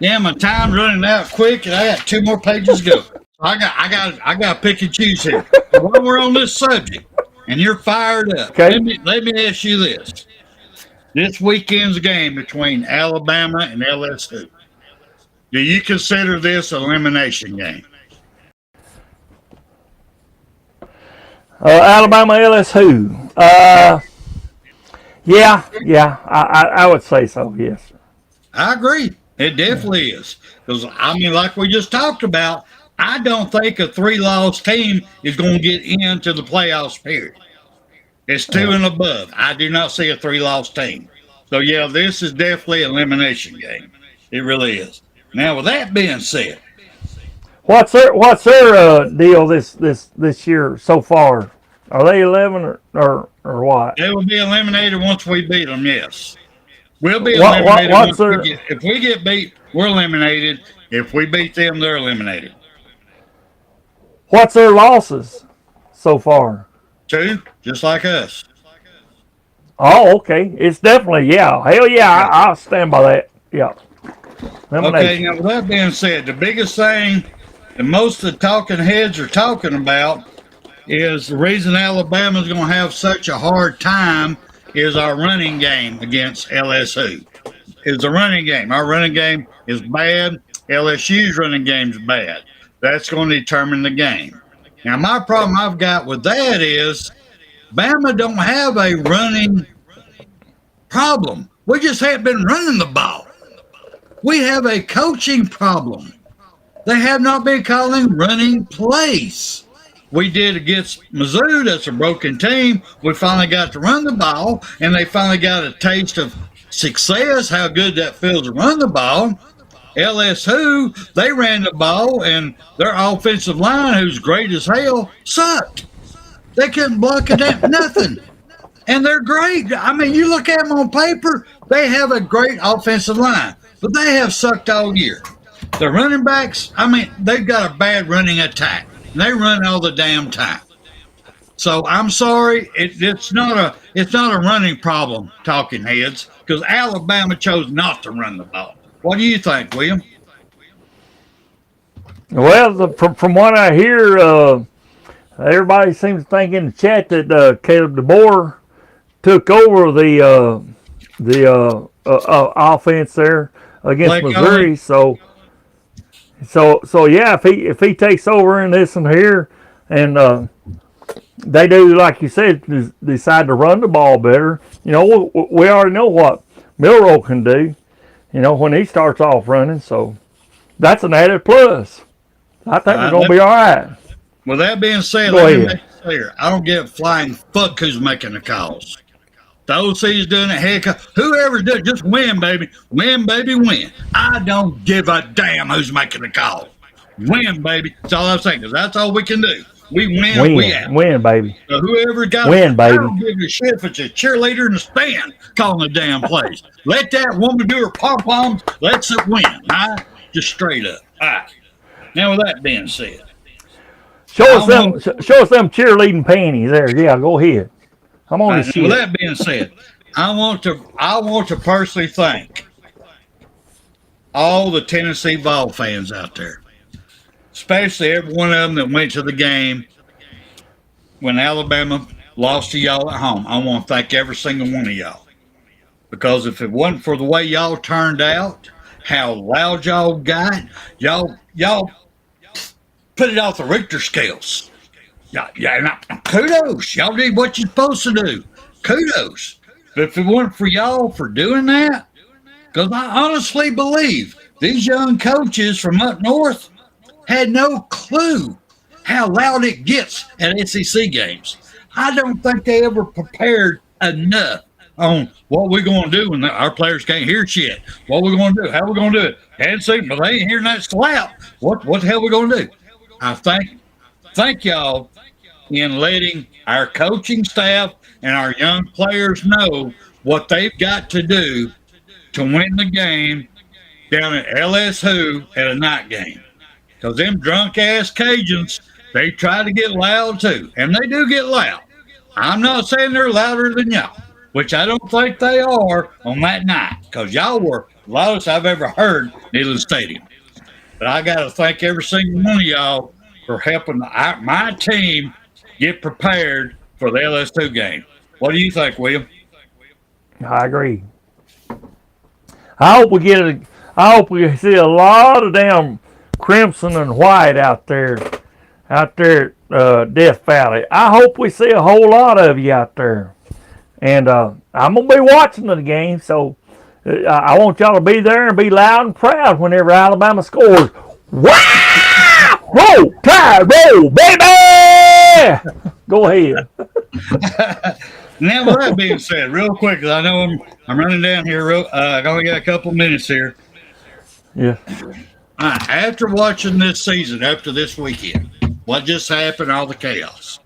Yeah, my time's running out quick, and I got 2 more pages to go. I got to pick and choose here. While we're on this subject, and you're fired up, okay. Let me ask you this. This weekend's game between Alabama and LSU, do you consider this an elimination game? Alabama, LSU. Yeah, I would say so, yes. I agree. It definitely is. Because, I mean, like we just talked about, I don't think a 3-loss team is going to get into the playoffs, period. It's 2 and above. I do not see a 3-loss team. So yeah, this is definitely an elimination game. It really is. Now, with that being said, what's their deal this year so far? Are they 11 or what? they will be eliminated once we beat them. Yes, we'll be eliminated. If we get beat, we're eliminated. If we beat them, they're eliminated. What's their losses so far? 2, just like us. Oh, okay. It's definitely, yeah. Hell yeah, I'll stand by that. Yeah. Okay, now with that being said, the biggest thing that most of the talking heads are talking about is the reason Alabama's going to have such a hard time is our running game against LSU. Is the running game. Our running game is bad. LSU's running game is bad. That's going to determine the game. Now, my problem I've got with that is Bama don't have a running problem. We just haven't been running the ball. We have a coaching problem. They have not been calling running plays. We did against Mizzou. That's a broken team. We finally got to run the ball, and they finally got a taste of success, how good that feels to run the ball. LSU, they ran the ball, and their offensive line, who's great as hell, sucked. They couldn't block it at nothing. And they're great. I mean, you look at them on paper, they have a great offensive line, but they have sucked all year. The running backs, I mean, they've got a bad running attack. They run all the damn time. So I'm sorry, it's not a running problem, talking heads, because Alabama chose not to run the ball. What do you think, William? Well, from what I hear, everybody seems to think in the chat that Caleb DeBoer took over the offense there against Missouri. So yeah, if he takes over in this and here, and they do, like you said, decide to run the ball better, we already know what Milroe can do, when he starts off running. So that's an added plus. I think we're going to be all right. With that being said, let me make it clear. I don't give a flying fuck who's making the calls. The OC's doing it. Heck, whoever's doing it, just win, baby. Win, baby, win. I don't give a damn who's making the call. Win, baby. That's all I'm saying, because that's all we can do. We win, we out. Win, baby. So whoever got win, baby. I don't give a shit if it's a cheerleader in the stand calling the damn plays. Let that woman do her pom-poms. Let's it win. All right? Just straight up. All right. Now, with that being said. Show us them cheerleading panties there. Yeah, go ahead. I'm on the shit. With that being said, I want to personally thank all the Tennessee Vol fans out there, especially every one of them that went to the game when Alabama lost to y'all at home. I want to thank every single one of y'all, because if it wasn't for the way y'all turned out, how loud y'all got, y'all put it off the Richter scales. Yeah, kudos. Y'all did what you're supposed to do. Kudos. But if it weren't for y'all for doing that, because I honestly believe these young coaches from up north had no clue how loud it gets at SEC games. I don't think they ever prepared enough on what we're going to do when our players can't hear shit. What we're going to do, how we're going to do it. And see, but they ain't hearing that slap. What the hell we going to do? I thank y'all in letting our coaching staff and our young players know what they've got to do to win the game down at LSU at a night game. Because them drunk-ass Cajuns, they try to get loud too. And they do get loud. I'm not saying they're louder than y'all, which I don't think they are on that night, because y'all were the loudest I've ever heard in the stadium. But I got to thank every single one of y'all for helping my team get prepared for the LSU game. What do you think, William? I agree. I hope we see a lot of damn crimson and white out there at Death Valley. I hope we see a whole lot of you out there. And I'm going to be watching the game, so I want y'all to be there and be loud and proud whenever Alabama scores. Wow! Roll, Tide, roll, baby! Go ahead. Now, with that being said, real quick, 'cause I know I'm running down here. I only got a couple minutes here. Yeah. All right, after watching this season, after this weekend, what just happened, all the chaos.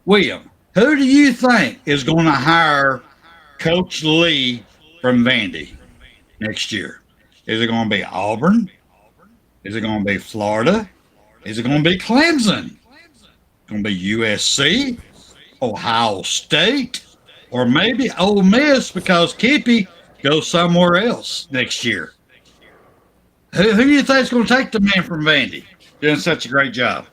William, who do you think is going to hire Coach Lee from Vandy next year? Is it going to be Auburn? Is it going to be Florida? Is it going to be Clemson? Going to be USC, Ohio State, or maybe Ole Miss because Kippy goes somewhere else next year? Who do you think is going to take the man from Vandy doing such a great job?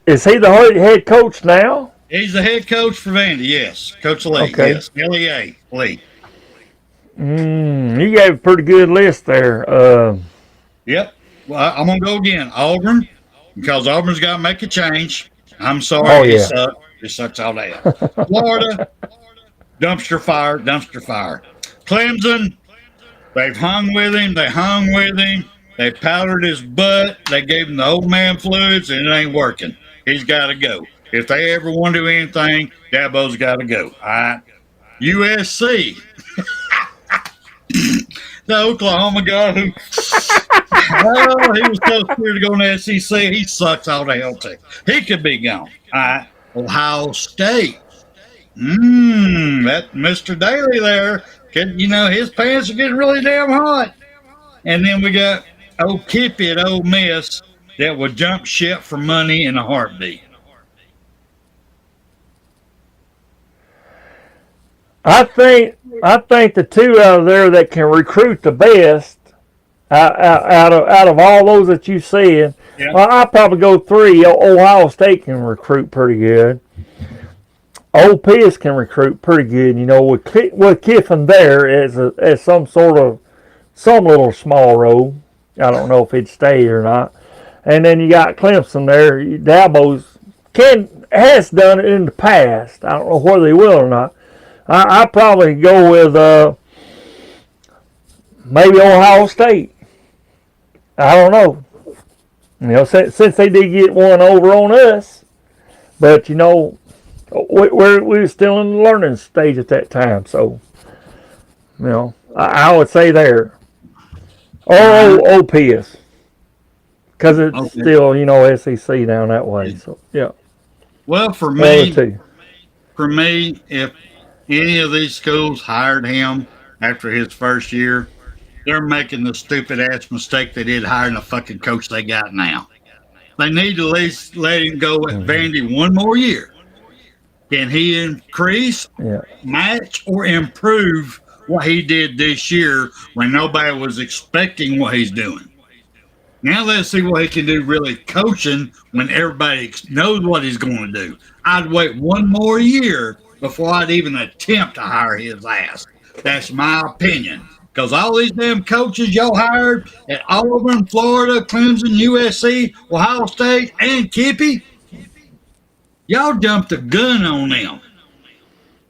Is he the head coach now? He's the head coach for Vandy, yes. Coach Lee, Okay. yes. L-E-A, Lee. You gave a pretty good list there. Yep. Well, I'm going to go again. Auburn, because Auburn's got to make a change. I'm sorry. Oh, yeah. It sucks all day. Florida, dumpster fire. Clemson, they've hung with him. They powdered his butt. They gave him the old man fluids, and it ain't working. He's got to go. If they ever want to do anything, Dabo's got to go. All right. USC. The Oklahoma guy who, he was so scared to go in the SEC. He sucks all the hell too. He could be gone. All right. Ohio State. That Mr. Daly there, his pants are getting really damn hot. And then we got old Kippy at Ole Miss that would jump ship for money in a heartbeat. I think the two out of there that can recruit the best out of all those that you said, Yeah. well, I'll probably go three. Ohio State can recruit pretty good. Ole Miss can recruit pretty good. With Kiffin there as some little small role. I don't know if he'd stay or not. And then you got Clemson there. Dabo's has done it in the past. I don't know whether he will or not. I probably go with maybe Ohio State. I don't know. Since they did get one over on us, but we were still in the learning stage at that time. So, I would say there. Or OPS. Because it's still, SEC down that way. So, yeah. Well, for me, if any of these schools hired him after his first year, they're making the stupid ass mistake they did hiring the fucking coach they got now. They need to at least let him go at Vandy one more year. Can he increase, match, or improve what he did this year when nobody was expecting what he's doing? Now let's see what he can do really coaching when everybody knows what he's going to do. I'd wait one more year before I'd even attempt to hire his ass. That's my opinion. Because all these damn coaches y'all hired at Auburn, Florida, Clemson, USC, Ohio State, and Kippy, y'all jumped the gun on them.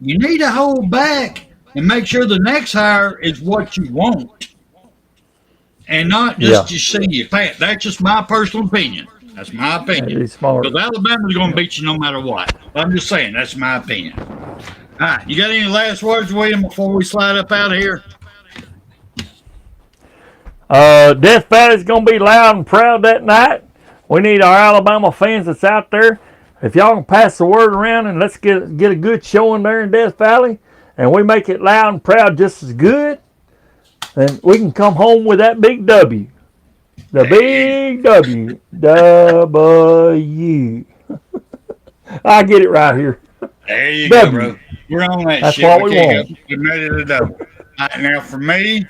You need to hold back and make sure the next hire is what you want. And not just to see your pants. That's just my personal opinion. That's my opinion. Because Alabama's going to beat you no matter what. But I'm just saying, that's my opinion. All right, you got any last words, William, before we slide up out of here? Death Valley's going to be loud and proud that night. We need our Alabama fans that's out there. If y'all can pass the word around and let's get a good showing there in Death Valley, and we make it loud and proud just as good, then we can come home with that big W. The big W. W. I get it right here. There you W. go, bro. We're on that That's shit. what we want. We're ready to double. All right, now, for me,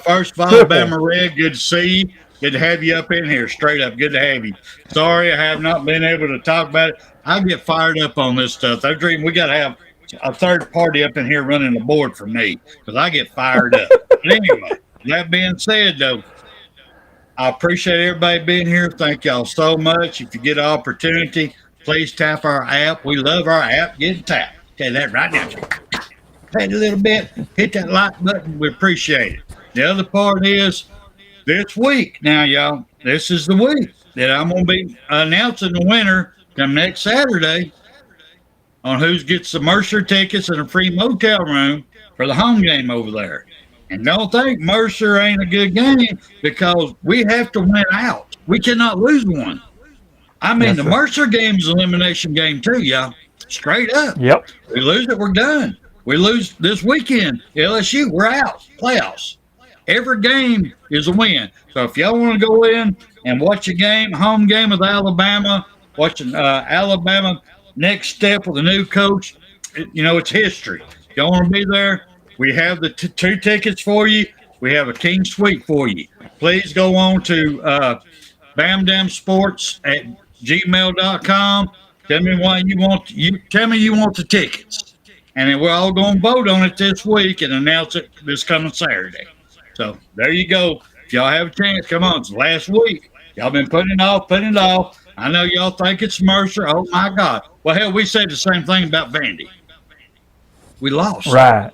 first of all, Alabama Red, good to see you. Good to have you up in here. Straight up, good to have you. Sorry I have not been able to talk about it. I get fired up on this stuff. I dream we got to have a third party up in here running the board for me because I get fired up. But anyway, that being said, though, I appreciate everybody being here. Thank y'all so much. If you get an opportunity, please tap our app. We love our app. Get tapped. Okay, that right now. Tap a little bit. Hit that like button. We appreciate it. The other part is this week. Now, y'all, this is the week that I'm going to be announcing the winner come next Saturday on who gets the Mercer tickets and a free motel room for the home game over there. And don't think Mercer ain't a good game because we have to win out. We cannot lose one. I mean, Yes, the sir. Mercer game is an elimination game too, y'all. Straight up. Yep. We lose it, we're done. We lose this weekend, LSU, we're out. Playoffs. Every game is a win. So if y'all want to go in and watch a game, home game with Alabama, watching Alabama next step with a new coach, it's history. If y'all want to be there, we have the two tickets for you. We have a King Suite for you. Please go on to BAMA Sports at gmail.com. Tell me why tell me you want the tickets. And then we're all going to vote on it this week and announce it this coming Saturday. So there you go. If y'all have a chance, come on. It's last week. Y'all been putting it off. I know y'all think it's Mercer. Oh my God. Well, hell, we said the same thing about Vandy. We lost. Right.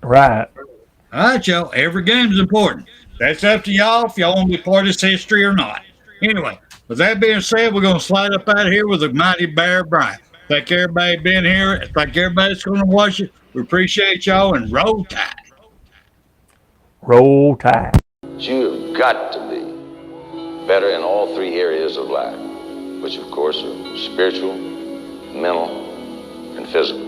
All right, y'all. Every game is important. That's up to y'all if y'all want to be part of this history or not. Anyway, with that being said, we're going to slide up out of here with the mighty Bear Bryant. Thank everybody being here. Thank everybody that's going to watch it. We appreciate y'all, and roll tide. Roll Tide. You have got to be better in all three areas of life, which of course are spiritual, mental, and physical.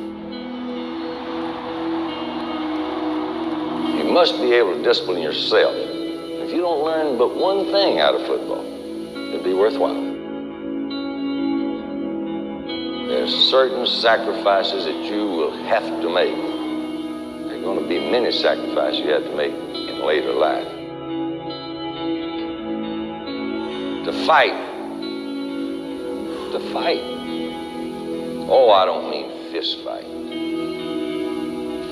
You must be able to discipline yourself. If you don't learn but one thing out of football, it'll be worthwhile. There's certain sacrifices that you will have to make. There are going to be many sacrifices you have to make in later life. To fight. Oh, I don't mean fist fight.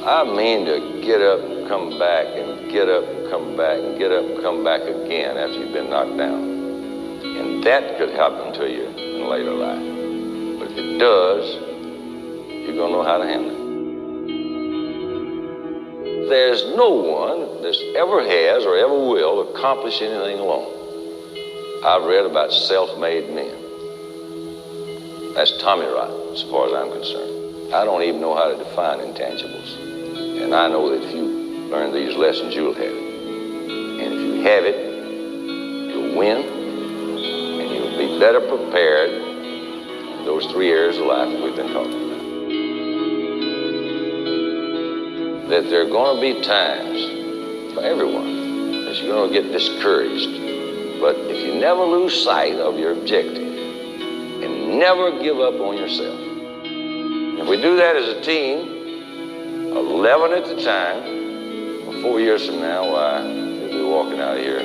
I mean to get up and come back and get up and come back and get up and come back again after you've been knocked down. And that could happen to you in later life. But if it does, you're going to know how to handle it. There's no one that ever has or ever will accomplish anything alone. I've read about self-made men. That's Tommy rot, as far as I'm concerned. I don't even know how to define intangibles. And I know that if you learn these lessons, you'll have it. And if you have it, you'll win, and you'll be better prepared in those three areas of life that we've been talking about. That there are going to be times for everyone that you're going to get discouraged. But if you never lose sight of your objective and never give up on yourself, if we do that as a team, 11 at the time, 4 years from now, why, we'll be walking out of here